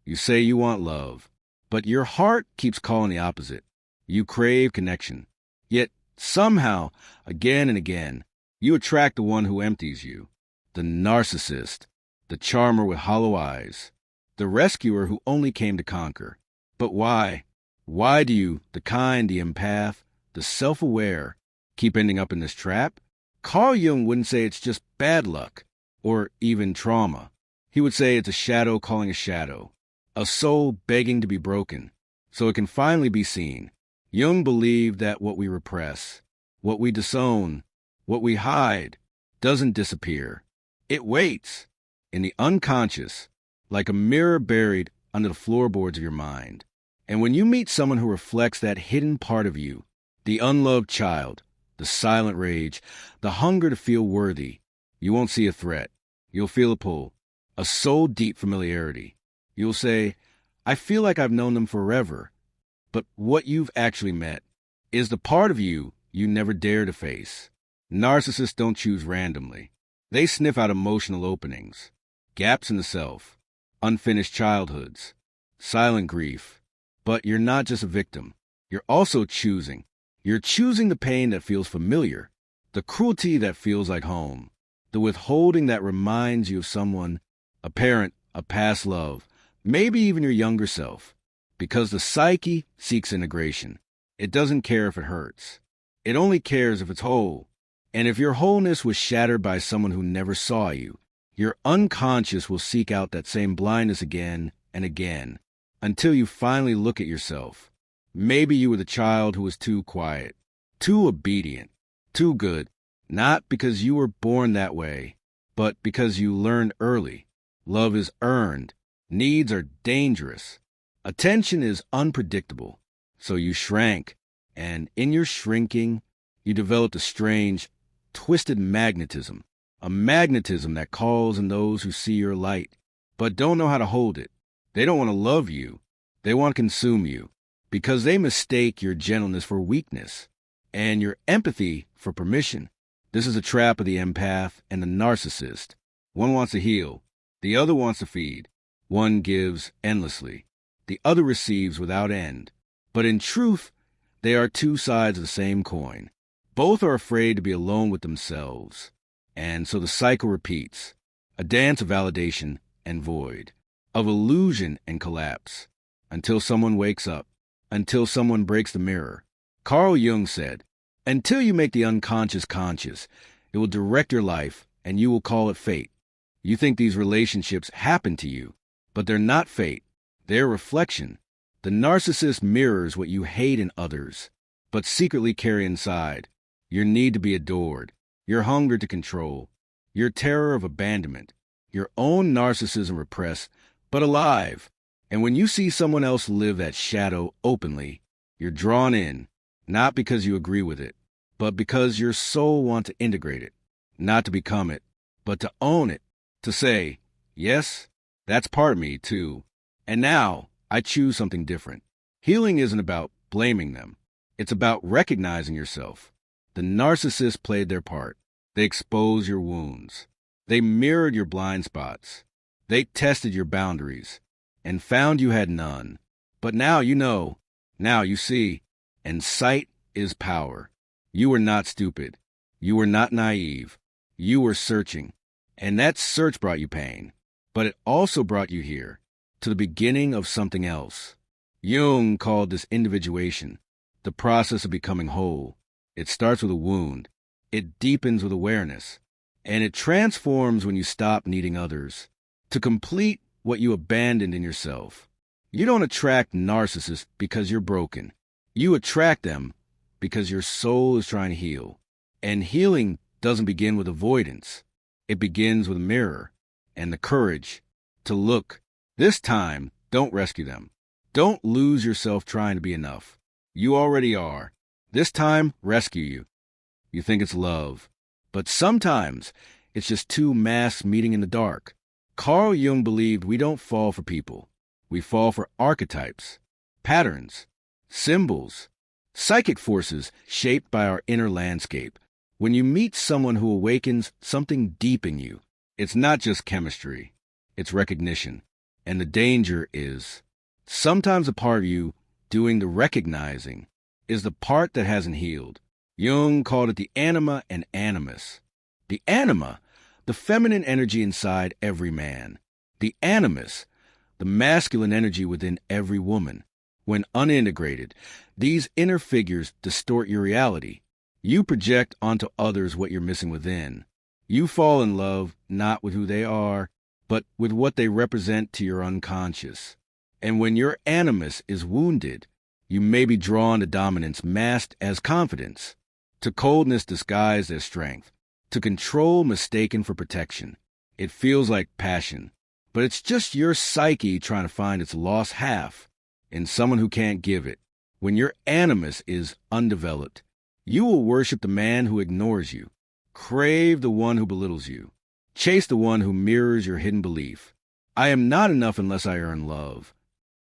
You say you want love, but your heart keeps calling the opposite. You crave connection. Yet, somehow, again and again, you attract the one who empties you. The narcissist, the charmer with hollow eyes, the rescuer who only came to conquer. But why? Why do you, the kind, the empath, the self-aware, keep ending up in this trap? Carl Jung wouldn't say it's just bad luck, or even trauma. He would say it's a shadow calling a shadow, a soul begging to be broken, so it can finally be seen. Jung believed that what we repress, what we disown, what we hide, doesn't disappear. It waits, in the unconscious, like a mirror buried under the floorboards of your mind. And when you meet someone who reflects that hidden part of you, the unloved child, the silent rage, the hunger to feel worthy, you won't see a threat. You'll feel a pull, a soul-deep familiarity. You'll say, I feel like I've known them forever. But what you've actually met is the part of you you never dare to face. Narcissists don't choose randomly. They sniff out emotional openings, gaps in the self, unfinished childhoods, silent grief. But you're not just a victim. You're also choosing. You're choosing the pain that feels familiar, the cruelty that feels like home, the withholding that reminds you of someone, a parent, a past love, maybe even your younger self. Because the psyche seeks integration. It doesn't care if it hurts. It only cares if it's whole. And if your wholeness was shattered by someone who never saw you, your unconscious will seek out that same blindness again and again, until you finally look at yourself. Maybe you were the child who was too quiet, too obedient, too good, not because you were born that way, but because you learned early. Love is earned. Needs are dangerous. Attention is unpredictable. So you shrank, and in your shrinking, you developed a strange, twisted magnetism, a magnetism that calls in those who see your light, but don't know how to hold it. They don't want to love you. They want to consume you, because they mistake your gentleness for weakness and your empathy for permission. This is a trap of the empath and the narcissist. One wants to heal. The other wants to feed. One gives endlessly. The other receives without end. But in truth, they are two sides of the same coin. Both are afraid to be alone with themselves. And so the cycle repeats, a dance of validation and void, of illusion and collapse, until someone wakes up, until someone breaks the mirror. Carl Jung said, until you make the unconscious conscious, it will direct your life, and you will call it fate. You think these relationships happen to you, but they're not fate. They're reflection. The narcissist mirrors what you hate in others, but secretly carry inside. Your need to be adored, your hunger to control, your terror of abandonment, your own narcissism repressed, but alive. And when you see someone else live that shadow openly, you're drawn in, not because you agree with it, but because your soul wants to integrate it, not to become it, but to own it, to say, yes, that's part of me too. And now I choose something different. Healing isn't about blaming them. It's about recognizing yourself. The narcissists played their part. They exposed your wounds. They mirrored your blind spots. They tested your boundaries and found you had none. But now you know. Now you see. And sight is power. You were not stupid. You were not naive. You were searching. And that search brought you pain. But it also brought you here, to the beginning of something else. Jung called this individuation, the process of becoming whole. It starts with a wound. It deepens with awareness. And it transforms when you stop needing others to complete what you abandoned in yourself. You don't attract narcissists because you're broken. You attract them because your soul is trying to heal. And healing doesn't begin with avoidance. It begins with a mirror and the courage to look. This time, don't rescue them. Don't lose yourself trying to be enough. You already are. This time, rescue you. You think it's love. But sometimes, it's just two masks meeting in the dark. Carl Jung believed we don't fall for people. We fall for archetypes, patterns, symbols, psychic forces shaped by our inner landscape. When you meet someone who awakens something deep in you, it's not just chemistry. It's recognition. And the danger is sometimes the part of you doing the recognizing is the part that hasn't healed. Jung called it the Anima and Animus. The Anima, the feminine energy inside every man. The Animus, the masculine energy within every woman. When unintegrated, these inner figures distort your reality. You project onto others what you're missing within. You fall in love not with who they are, but with what they represent to your unconscious. And when your animus is wounded, you may be drawn to dominance masked as confidence, to coldness disguised as strength, to control mistaken for protection. It feels like passion, but it's just your psyche trying to find its lost half in someone who can't give it. When your animus is undeveloped, you will worship the man who ignores you, crave the one who belittles you, chase the one who mirrors your hidden belief. I am not enough unless I earn love.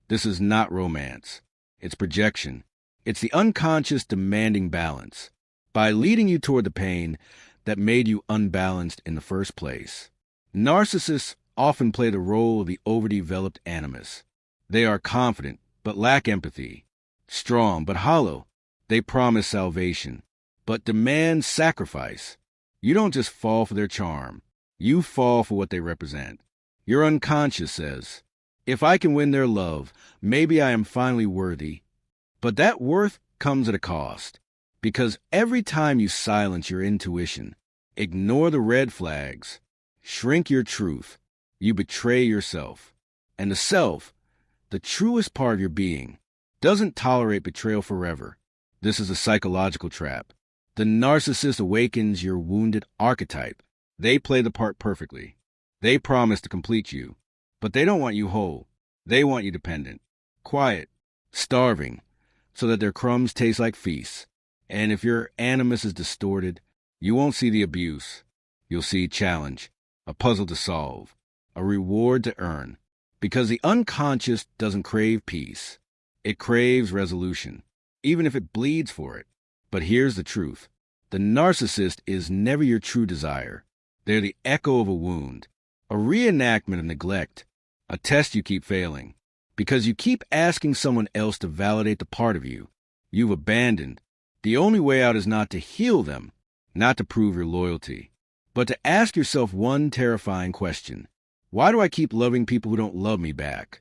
This is not romance. It's projection. It's the unconscious demanding balance by leading you toward the pain that made you unbalanced in the first place. Narcissists often play the role of the overdeveloped animus. They are confident but lack empathy, strong but hollow. They promise salvation, but demand sacrifice. You don't just fall for their charm. You fall for what they represent. Your unconscious says, if I can win their love, maybe I am finally worthy. But that worth comes at a cost, because every time you silence your intuition, ignore the red flags, shrink your truth, you betray yourself. And the self, the truest part of your being, doesn't tolerate betrayal forever. This is a psychological trap. The narcissist awakens your wounded archetype. They play the part perfectly. They promise to complete you, but they don't want you whole. They want you dependent, quiet, starving, so that their crumbs taste like feasts. And if your animus is distorted, you won't see the abuse. You'll see challenge, a puzzle to solve, a reward to earn, because the unconscious doesn't crave peace. It craves resolution, even if it bleeds for it. But here's the truth. The narcissist is never your true desire. They're the echo of a wound, a reenactment of neglect, a test you keep failing, because you keep asking someone else to validate the part of you you've abandoned. The only way out is not to heal them, not to prove your loyalty, but to ask yourself one terrifying question. Why do I keep loving people who don't love me back?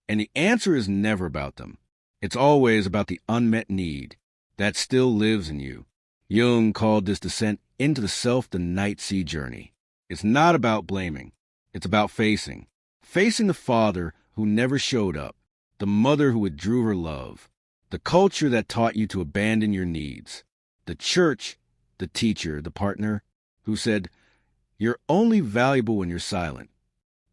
And the answer is never about them. It's always about the unmet need that still lives in you. Jung called this descent into the self the night sea journey. It's not about blaming. It's about facing. Facing the father who never showed up, the mother who withdrew her love, the culture that taught you to abandon your needs, the church, the teacher, the partner who said, you're only valuable when you're silent.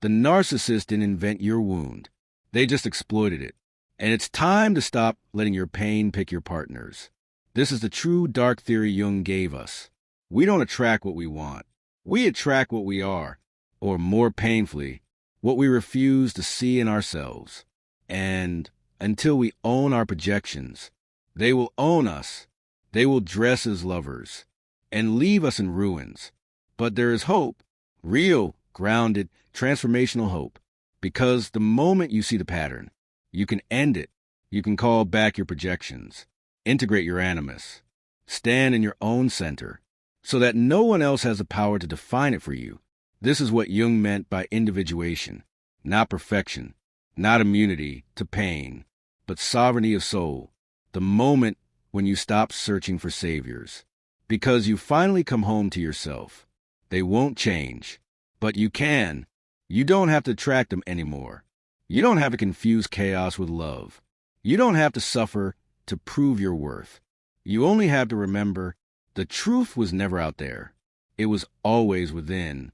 The narcissist didn't invent your wound. They just exploited it. And it's time to stop letting your pain pick your partners. This is the true dark theory Jung gave us. We don't attract what we want. We attract what we are, or more painfully, what we refuse to see in ourselves. And until we own our projections, they will own us. They will dress as lovers and leave us in ruins. But there is hope, real, grounded, transformational hope, because the moment you see the pattern, you can end it. You can call back your projections. Integrate your animus. Stand in your own center so that no one else has the power to define it for you. This is what Jung meant by individuation, not perfection, not immunity to pain, but sovereignty of soul. The moment when you stop searching for saviors, because you finally come home to yourself. They won't change, but you can. You don't have to attract them anymore. You don't have to confuse chaos with love. You don't have to suffer to prove your worth. You only have to remember the truth was never out there. It was always within.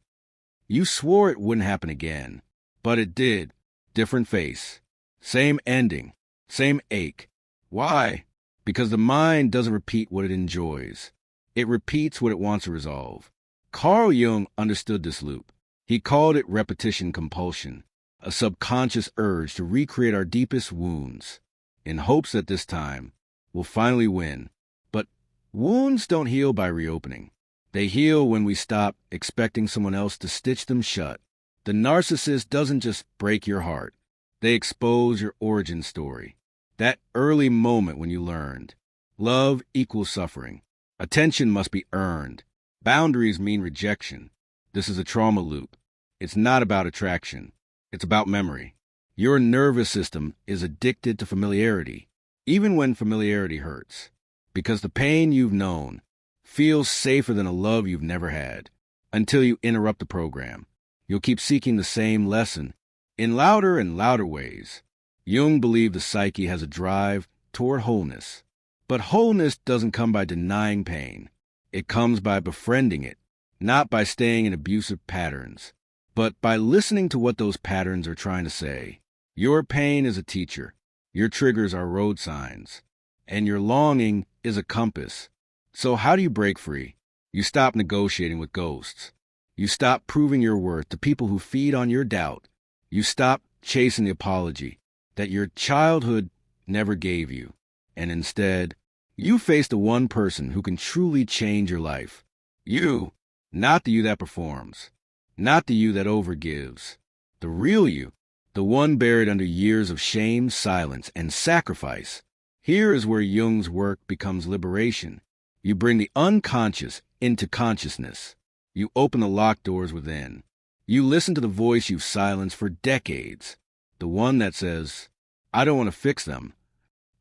You swore it wouldn't happen again, but it did. Different face. Same ending. Same ache. Why? Because the mind doesn't repeat what it enjoys. It repeats what it wants to resolve. Carl Jung understood this loop. He called it repetition compulsion, a subconscious urge to recreate our deepest wounds, in hopes that this time we'll finally win. But wounds don't heal by reopening. They heal when we stop expecting someone else to stitch them shut. The narcissist doesn't just break your heart. They expose your origin story. That early moment when you learned. Love equals suffering. Attention must be earned. Boundaries mean rejection. This is a trauma loop. It's not about attraction. It's about memory. Your nervous system is addicted to familiarity, even when familiarity hurts, because the pain you've known feels safer than a love you've never had. Until you interrupt the program, you'll keep seeking the same lesson in louder and louder ways. Jung believed the psyche has a drive toward wholeness. But wholeness doesn't come by denying pain. It comes by befriending it, not by staying in abusive patterns, but by listening to what those patterns are trying to say. Your pain is a teacher. Your triggers are road signs. And your longing is a compass. So how do you break free? You stop negotiating with ghosts. You stop proving your worth to people who feed on your doubt. You stop chasing the apology that your childhood never gave you. And instead, you face the one person who can truly change your life. You, not the you that performs, not the you that overgives. The real you, the one buried under years of shame, silence, and sacrifice. Here is where Jung's work becomes liberation. You bring the unconscious into consciousness. You open the locked doors within. You listen to the voice you've silenced for decades. The one that says, I don't want to fix them.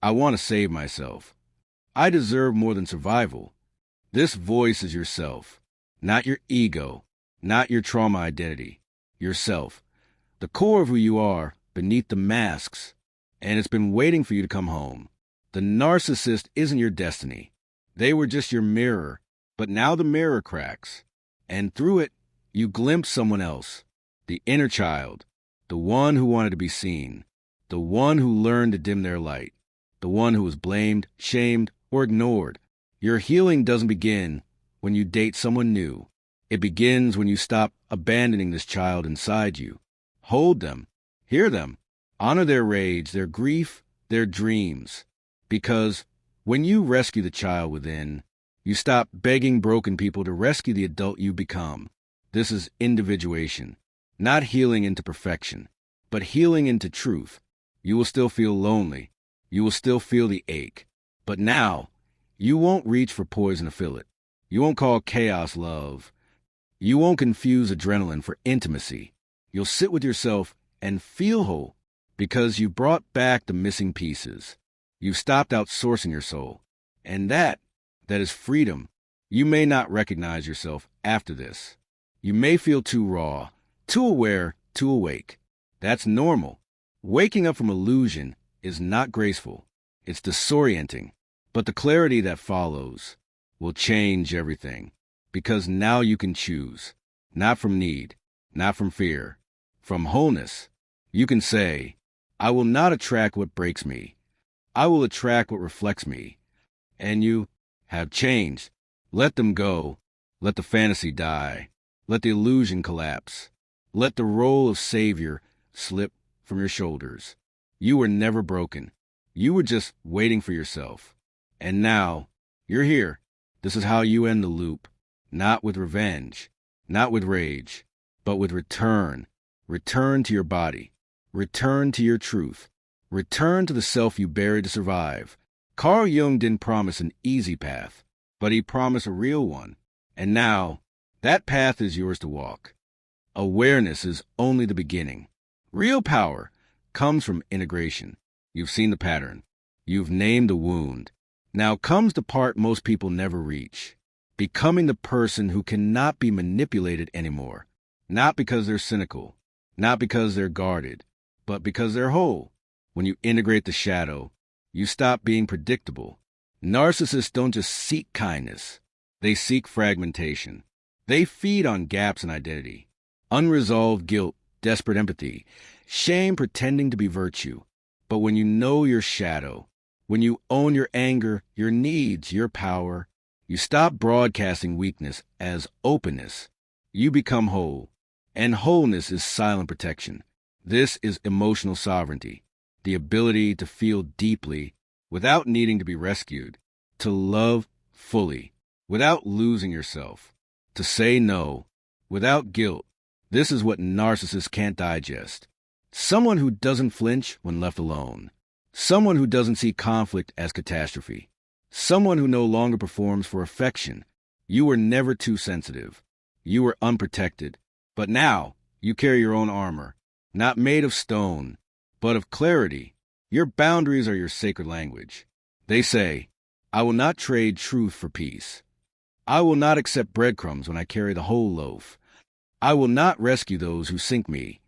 I want to save myself. I deserve more than survival. This voice is yourself, not your ego, not your trauma identity. Yourself, the core of who you are beneath the masks, and it's been waiting for you to come home. The narcissist isn't your destiny. They were just your mirror, but now the mirror cracks, and through it, you glimpse someone else, the inner child, the one who wanted to be seen, the one who learned to dim their light, the one who was blamed, shamed, or ignored. Your healing doesn't begin when you date someone new. It begins when you stop abandoning this child inside you. Hold them, hear them, honor their rage, their grief, their dreams. Because when you rescue the child within, you stop begging broken people to rescue the adult you become. This is individuation, not healing into perfection, but healing into truth. You will still feel lonely. You will still feel the ache. But now, you won't reach for poison to fill it. You won't call chaos love. You won't confuse adrenaline for intimacy. You'll sit with yourself and feel whole because you brought back the missing pieces. You've stopped outsourcing your soul. And that is freedom. You may not recognize yourself after this. You may feel too raw, too aware, too awake. That's normal. Waking up from illusion is not graceful. It's disorienting. But the clarity that follows will change everything. Because now you can choose. Not from need, not from fear. From wholeness. You can say, I will not attract what breaks me. I will attract what reflects me. And you have changed. Let them go. Let the fantasy die. Let the illusion collapse. Let the role of savior slip from your shoulders. You were never broken. You were just waiting for yourself. And now, you're here. This is how you end the loop. Not with revenge, not with rage, but with return. Return to your body. Return to your truth. Return to the self you buried to survive. Carl Jung didn't promise an easy path, but he promised a real one. And now, that path is yours to walk. Awareness is only the beginning. Real power comes from integration. You've seen the pattern. You've named the wound. Now comes the part most people never reach. Becoming the person who cannot be manipulated anymore. Not because they're cynical, not because they're guarded, but because they're whole. When you integrate the shadow, you stop being predictable. Narcissists don't just seek kindness. They seek fragmentation. They feed on gaps in identity. Unresolved guilt, desperate empathy, shame pretending to be virtue. But when you know your shadow, when you own your anger, your needs, your power, you stop broadcasting weakness as openness. You become whole. And wholeness is silent protection. This is emotional sovereignty. The ability to feel deeply without needing to be rescued. To love fully without losing yourself. To say no without guilt. This is what narcissists can't digest. Someone who doesn't flinch when left alone. Someone who doesn't see conflict as catastrophe. Someone who no longer performs for affection. You were never too sensitive. You were unprotected. But now, you carry your own armor, not made of stone, but of clarity. Your boundaries are your sacred language. They say, I will not trade truth for peace. I will not accept breadcrumbs when I carry the whole loaf. I will not rescue those who sink me.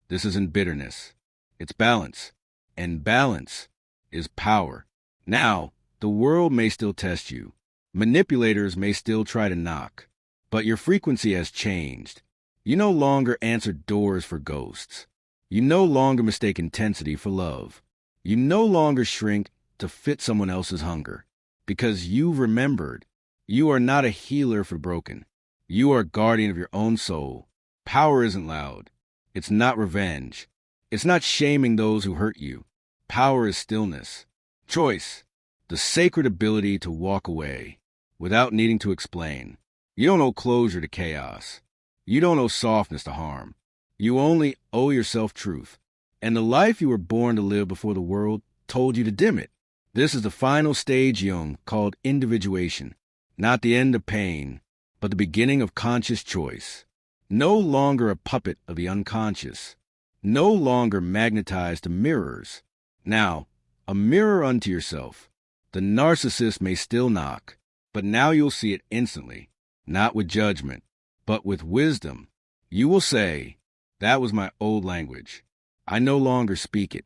This isn't bitterness. It's balance. And balance is power. Now, the world may still test you. Manipulators may still try to knock. But your frequency has changed. You no longer answer doors for ghosts. You no longer mistake intensity for love. You no longer shrink to fit someone else's hunger. Because you've remembered, you are not a healer for the broken. You are a guardian of your own soul. Power isn't loud. It's not revenge. It's not shaming those who hurt you. Power is stillness. Choice. The sacred ability to walk away without needing to explain. You don't owe closure to chaos. You don't owe softness to harm. You only owe yourself truth. And the life you were born to live before the world told you to dim it. This is the final stage, Jung, called individuation. Not the end of pain, but the beginning of conscious choice. No longer a puppet of the unconscious. No longer magnetized to mirrors. Now, a mirror unto yourself. The narcissist may still knock, but now you'll see it instantly, not with judgment, but with wisdom. You will say, that was my old language. I no longer speak it.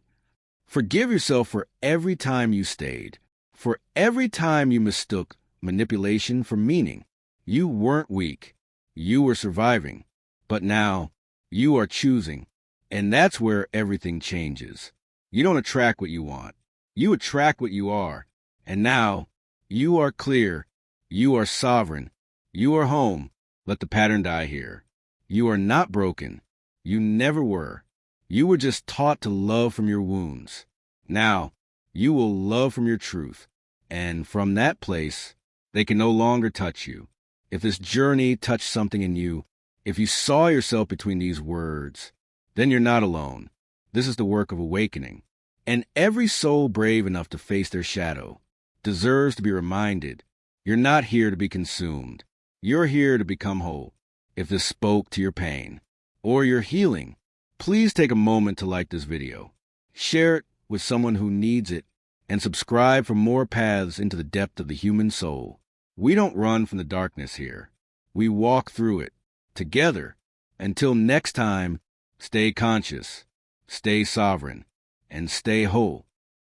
Forgive yourself for every time you stayed, for every time you mistook manipulation for meaning. You weren't weak. You were surviving. But now, you are choosing. And that's where everything changes. You don't attract what you want. You attract what you are. And now, you are clear. You are sovereign. You are home. Let the pattern die here. You are not broken. You never were. You were just taught to love from your wounds. Now, you will love from your truth. And from that place, they can no longer touch you. If this journey touched something in you, if you saw yourself between these words, then you're not alone. This is the work of awakening. And every soul brave enough to face their shadow deserves to be reminded, you're not here to be consumed. You're here to become whole. If this spoke to your pain or your healing, please take a moment to like this video. Share it with someone who needs it and subscribe for more paths into the depth of the human soul. We don't run from the darkness here. We walk through it together. Until next time, stay conscious, stay sovereign, and stay whole.